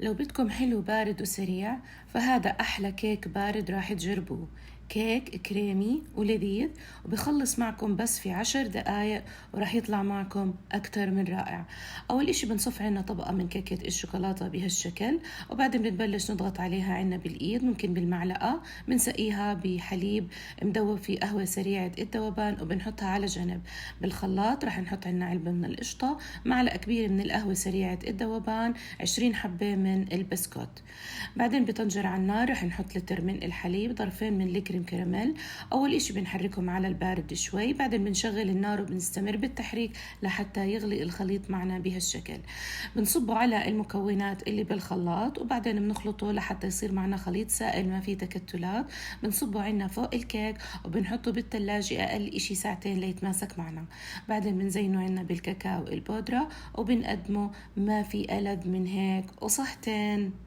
لو بدكم حلو بارد وسريع فهذا أحلى كيك بارد راح تجربوه. كيك كريمي ولذيذ وبخلص معكم بس في 10 دقايق وراح يطلع معكم أكتر من رائع. أول إشي بنصف عنا طبقة من كيكة الشوكولاتة بهالشكل، وبعدين بنبلش نضغط عليها عنا بالإيد، ممكن بالمعلقة، بنسقيها بحليب مدوب في قهوة سريعة الذوبان وبنحطها على جنب. بالخلاط راح نحط عنا علبة من القشطة، معلقة كبيرة من القهوة سريعة الذوبان، 20 حبة من البسكوت. بعدين بطنجرة على النار رح نحط لتر من الحليب، ظرفين من الكريم كراميل. أول إشي بنحركهم على البارد شوي، بعدين بنشغل النار وبنستمر بالتحريك لحتى يغلي الخليط معنا بهالشكل. بنصبه على المكونات اللي بالخلاط وبعدين بنخلطه لحتى يصير معنا خليط سائل ما فيه تكتلات. بنصبه عنا فوق الكيك وبنحطه بالثلاجة أقل إشي ساعتين ليتماسك معنا. بعدين بنزينه عنا بالكاكاو البودرة وبنقدمه. ما في ألذ من هيك وصحتين.